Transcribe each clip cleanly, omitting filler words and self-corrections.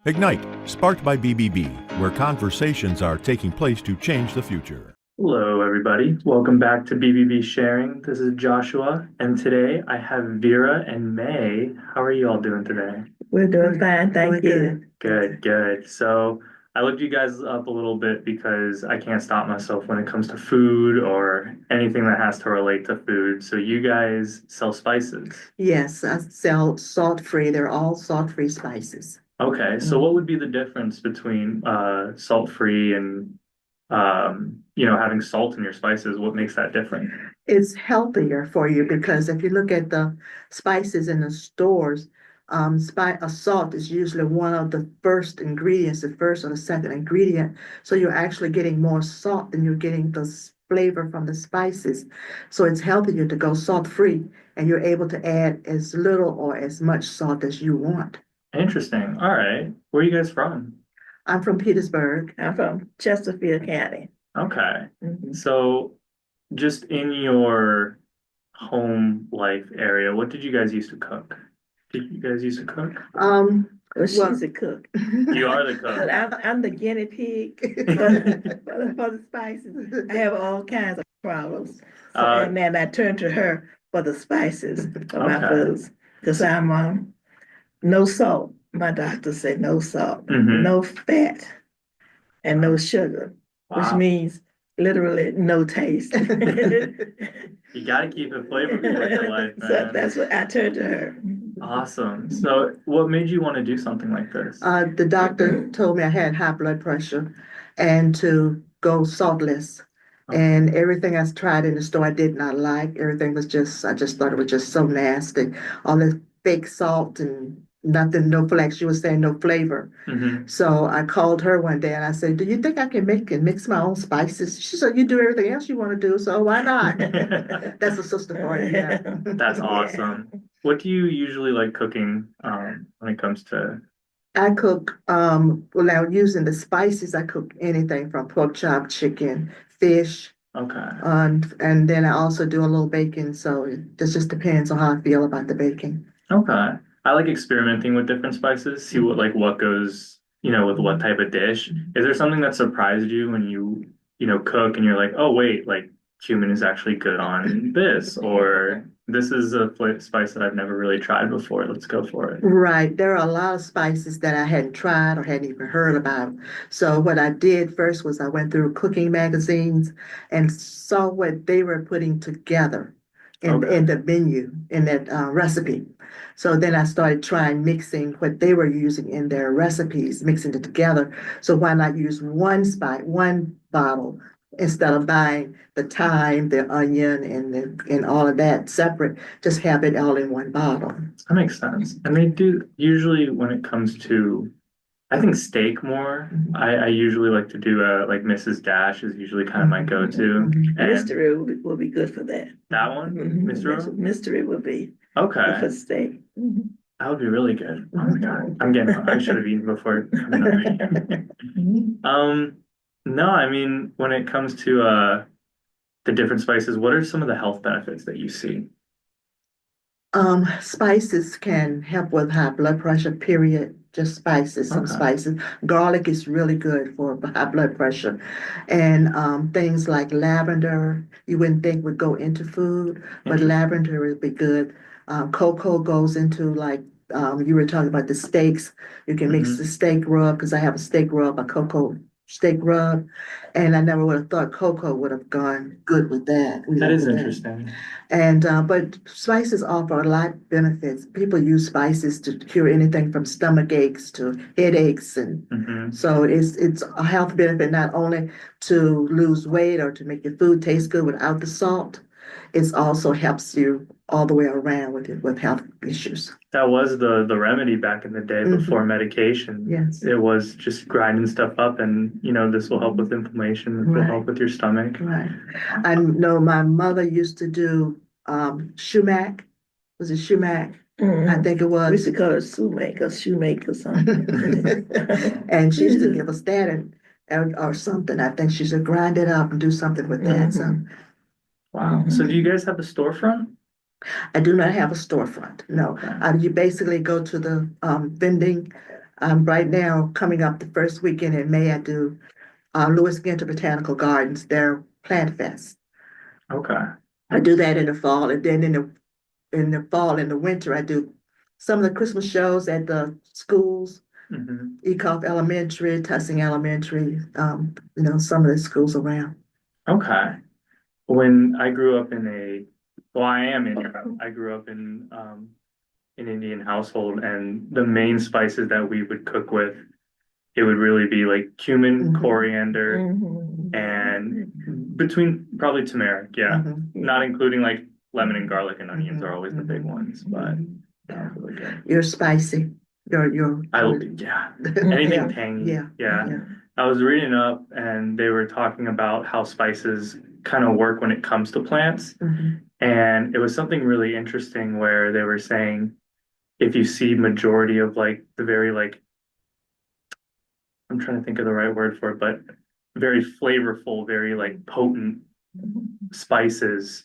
Ignite, sparked by BBB, where conversations are taking place to change the future. Hello, everybody. Welcome back to BBB Sharing. This is Joshua, and today I have Vera and May. How are you all doing today? We're doing fine, thank you. Good, good. So I looked you guys up a little bit because I can't stop myself when it comes to food or anything that has to relate to food. So you guys sell spices. Yes, I sell salt-free. They're all salt-free spices. Okay, so what would be the difference between salt-free and having salt in your spices? What makes that different? It's healthier for you because if you look at the spices in the stores, salt is usually one of the first ingredients, the first or the second ingredient. So you're actually getting more salt than you're getting the flavor from the spices. So it's healthier to go salt-free, and you're able to add as little or as much salt as you want. Interesting. All right. Where are you guys from? I'm from Petersburg. I'm from Chesterfield County. Okay. Mhm. So just in your home life area, what did you guys used to cook? Did you guys used to cook? Well, she's a cook. You are the But cook. I'm the guinea pig for the spices. I have all kinds of problems. So, Uh, and then I turn to her for the spices for my okay. foods because I'm no salt. My doctor said no salt, Hmm. no fat, and no sugar, which Wow. means literally no taste. You gotta keep it flavorful in your life, So man. that's what I turned to her. Awesome. So what made you want to do something like this? The doctor told me I had high blood pressure and to go saltless. Okay. And everything I tried in the store, I did not like. Everything was I just thought it was just so nasty. All the fake salt and nothing, no flavor. She was saying no flavor. Hmm. So I called her one day and I said, "Do you think I can make and mix my own spices?" She said, "You do everything else you want to do, so why not?" That's a sister for you, yeah. That's Yeah. awesome. What do you usually like cooking when it comes to? I cook, without using the spices, I cook anything from pork chop, chicken, fish, Okay. and then I also do a little baking. So it just depends on how I feel about the baking. Okay. I like experimenting with different spices, see what goes, with what type of dish. Is there something that surprised you when you cook and you're like, oh wait, like cumin is actually good on this, or this is a spice that I've never really tried before. Let's go for it. Right. There are a lot of spices that I hadn't tried or hadn't even heard about. So what I did first was I went through cooking magazines and saw what they were putting together Okay. in the menu, in that recipe. So then I started trying mixing what they were using in their recipes, mixing it together. So why not use one bottle instead of buying the thyme, the onion, and all of that separate, just have it all in one bottle. That makes sense. And they do usually when it comes to, I think steak more. I usually like to do like Mrs. Dash is usually kind of my go-to. And Mystery will be good for that. that one, Mr. Mystery will be Okay. for steak. That would be really good. Oh my God. I should have eaten before coming over here. No, I mean, when it comes to the different spices, what are some of the health benefits that you see? Spices can help with high blood pressure, period. Just spices, some Okay. spices. Garlic is really good for high blood pressure. And things like lavender, you wouldn't think would go into food, but Interesting. lavender would be good. Cocoa goes into like you were talking about the steaks. You can mix the Hmm. steak rub because I have a steak rub, a cocoa steak rub, and I never would have thought cocoa would have gone good with that. That is With that. interesting. And but spices offer a lot of benefits. People use spices to cure anything from stomach aches to headaches, and Hmm. so it's a health benefit not only to lose weight or to make your food taste good without the salt. It also helps you all the way around with health issues. That was the remedy back in the day before Mhm. medication. Yes, It was just grinding stuff up and this will help with inflammation, this will right, help with your stomach. right. I know my mother used to do shumac. Was it shumac? I think it was. We used to call it shoemaker something. And she used to give us that or something. I think she should grind it up and do something with that. So Wow. So do you guys have a storefront? I do not have a storefront. No. Okay. You basically go to the vending Right now, coming up the first weekend in May, I do Lewis Ginter Botanical Gardens, their plant fest. Okay. I do that in the fall, and then in the fall and the winter, I do some of the Christmas shows at the schools, Hmm. Ecoff Elementary, Tussing Elementary, some of the schools around. Okay. When I grew up well, I am Indian. I grew up in an Indian household, and the main spices that we would cook with, it would really be like cumin, Mhm. coriander, and between probably turmeric, yeah. Mhm. Not including like lemon and garlic and onions are Mhm. always the big ones, but that Yeah. was really good. You're spicy. Yeah, anything Yeah, tangy, yeah, yeah. yeah. I was reading up and they were talking about how spices kind of work when it comes to plants. Mhm. And it was something really interesting where they were saying if you see majority of like the very like I'm trying to think of the right word for it, but very flavorful, very like potent spices,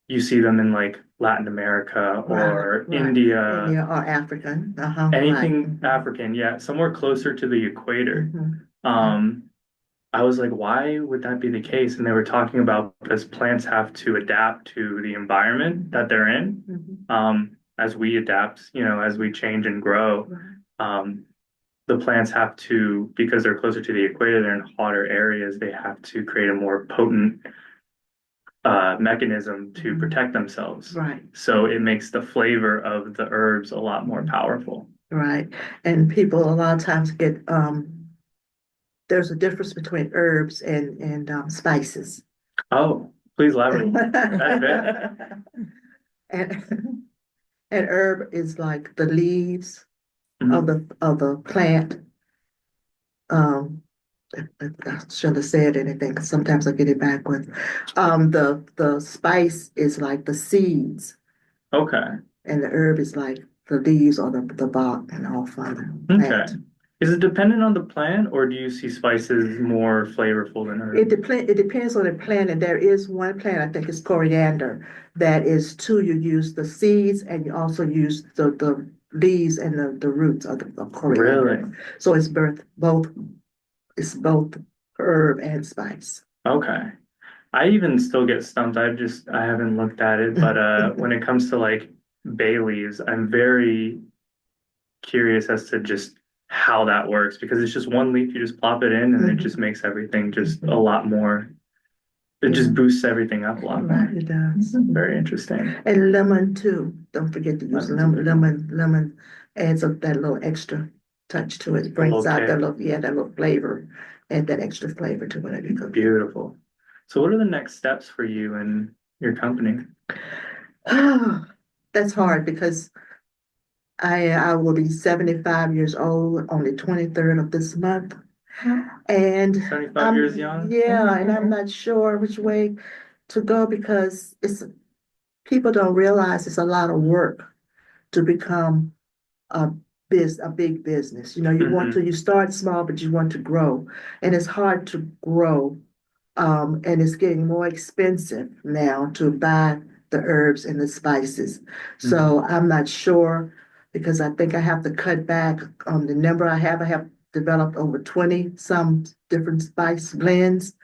you see them in like Latin America Right, or right. India, India or African. Right. anything African, yeah, somewhere closer to the equator. Mhm. Um, I was like, why would that be the case? And they were talking about because plants have to adapt to the environment that they're in. Mhm. As we adapt, as we change and grow, Right. um, the plants have to, because they're closer to the equator, they're in hotter areas, they have to create a more potent mechanism to Mhm. protect themselves. Right. So it makes the flavor of the herbs a lot more powerful. Right. And people a lot of times get there's a difference between herbs and spices. Oh, please elaborate. That's it. and and herb is like the leaves of Mhm. the plant. Um, I shouldn't have said anything because sometimes I get it backwards. The spice is like the seeds, Okay. and the herb is like the leaves or the bark and all from the Okay. plant. Is it dependent on the plant, or do you see spices more flavorful than herbs? It depends on the plant, and there is one plant, I think it's coriander, that is two, you use the seeds and you also use the leaves and the roots of Really? coriander. So it's both herb and spice. Okay. I even still get stumped. I haven't looked at it, but when it comes to like bay leaves, I'm very curious as to just how that works because it's just one leaf, you just plop it in and it just Mhm. makes everything just a lot more, it Yeah, just boosts everything up a lot right, more. it does. Very interesting. And lemon too. Don't forget to use Lemon's a lemon. big one. Lemon adds up that little extra touch to it. A Brings little out kick. that little flavor, add that extra flavor to whatever you cook. Beautiful. So what are the next steps for you and your company? That's hard because I will be 75 years old on the 23rd of this month. And 75 years young? yeah, and I'm not sure which way to go because it's people don't realize it's a lot of work to become a a big business. Hmm. You start small, but you want to grow. And it's hard to grow. And it's getting more expensive now to buy the herbs and the spices. Hmm. So I'm not sure because I think I have to cut back on the number I have. I have developed over 20 some different spice blends,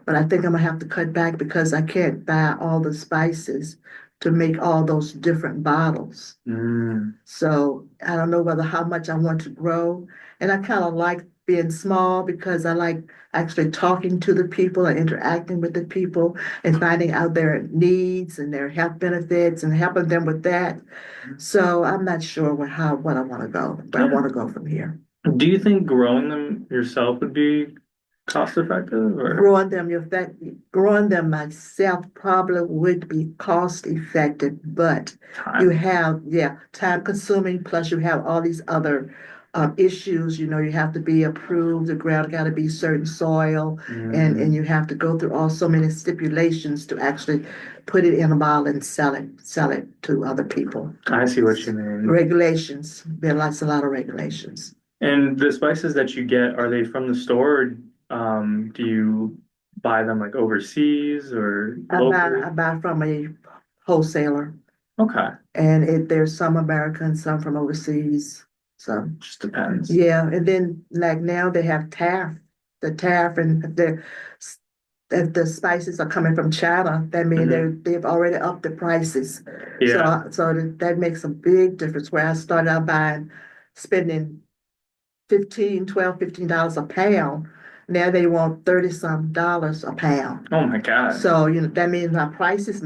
but I think I'm gonna have to cut back because I can't buy all the spices to make all those different bottles. Mm. So I don't know whether how much I want to grow. And I kind of like being small because I like actually talking to the people and interacting with the people and finding out their needs and their health benefits and helping them with that. So I'm not sure what I want to go, where I Yeah. want to go from here. Do you think growing them yourself would be cost effective or Growing them myself probably would be cost effective, but you time? have, yeah, time consuming, plus you have all these other issues. You have to be approved, the ground got to be certain soil, and Mm. you have to go through all so many stipulations to actually put it in a bottle and sell it to other people. I see what you mean. Regulations, a lot of regulations. And the spices that you get, are they from the store or do you buy them like overseas or I locally? buy from a wholesaler. Okay. And there's some American, some from overseas. So, Just depends. yeah, and then like now they have tariff and if the spices are coming from China, that means they've already upped the prices. Yeah. That makes a big difference where I started out spending $15 a pound. Now they want 30 some dollars a pound. Oh my God. So, that means my prices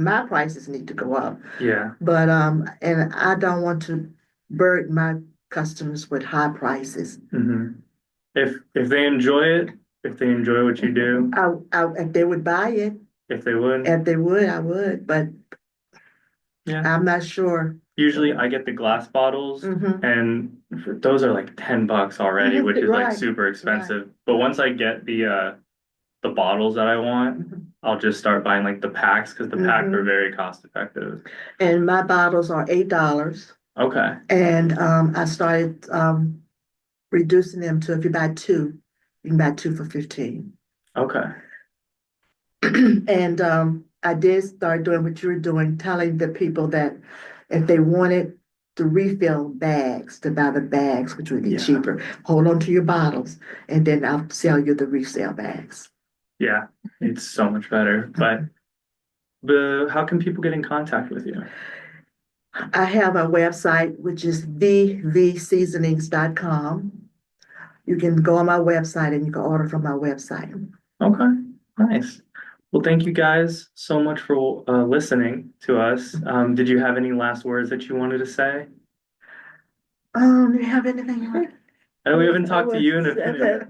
need to go up. Yeah. But, and I don't want to burden my customers with high prices. If they enjoy it, if they enjoy what you do, If they would buy it, if they would, I would, but yeah. I'm not sure. Usually I get the glass bottles and those are like $10 already, which is like Right, super expensive. But once I get the bottles that I want, I'll just start buying like the packs because the packs are very cost effective. And my bottles are $8. Okay. And I started reducing them to if you buy two, you can buy two for 15. Okay. And I did start doing what you were doing, telling the people that if they wanted the refill bags, to buy the bags, which would be cheaper, hold on to your bottles, and then I'll sell you the resale bags. Yeah, it's so much better. But how can people get in contact with you? I have a website, which is vvseasonings.com. You can go on my website and you can order from my website. Okay, nice. Well, thank you guys so much for listening to us. Did you have any last words that you wanted to say? Do you have anything you want? We haven't talked to you in a minute.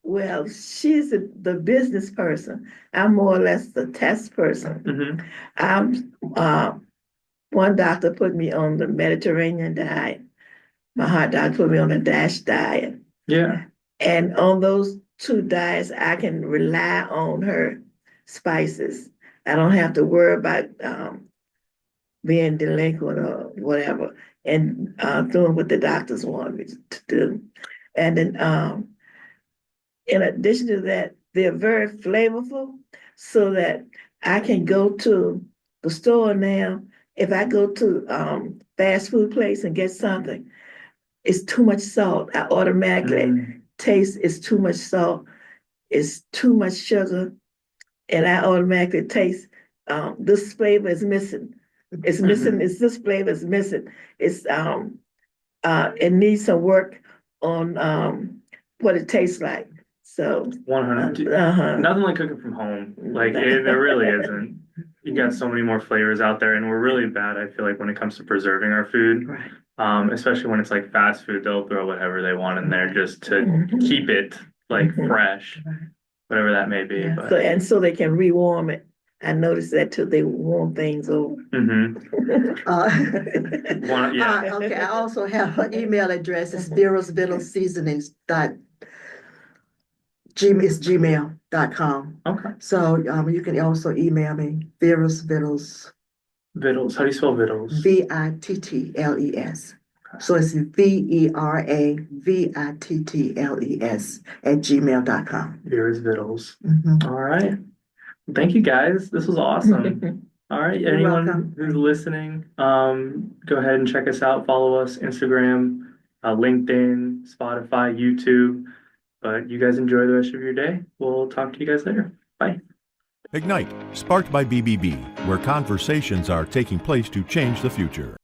Well, she's the business person. I'm more or less the test person. One doctor put me on the Mediterranean diet. My heart doctor put me on the DASH diet. Yeah. And on those two diets, I can rely on her spices. I don't have to worry about being delinquent or whatever and doing what the doctors want me to do. And then in addition to that, they're very flavorful so that I can go to the store now. If I go to fast food place and get something, it's too much salt. I automatically taste it's too much salt, it's too much sugar, and I automatically taste this flavor is missing. It's missing, it's this flavor is missing. It's it needs some work on what it tastes like. So 100. Nothing like cooking from home. Like there really isn't. You got so many more flavors out there, and we're really bad, I feel like, when it comes to preserving our food. Right. Especially when it's like fast food, they'll throw whatever they want in there just to keep it like fresh, whatever that may be. Yeah. But so they can rewarm it. I noticed that too. They warm things over. Okay. I also have an email address. It's gmail.com. Okay. So you can also email me, Vera's Vittles. Vittles. How do you spell Vittles? Vittles. So it's VERAVITTLES @gmail.com. Vera's Vittles. All right. Thank you guys. This was awesome. All right. You're Anyone welcome. who's listening, go ahead and check us out. Follow us Instagram, LinkedIn, Spotify, YouTube. But you guys enjoy the rest of your day. We'll talk to you guys later. Bye. Ignite, sparked by BBB, where conversations are taking place to change the future.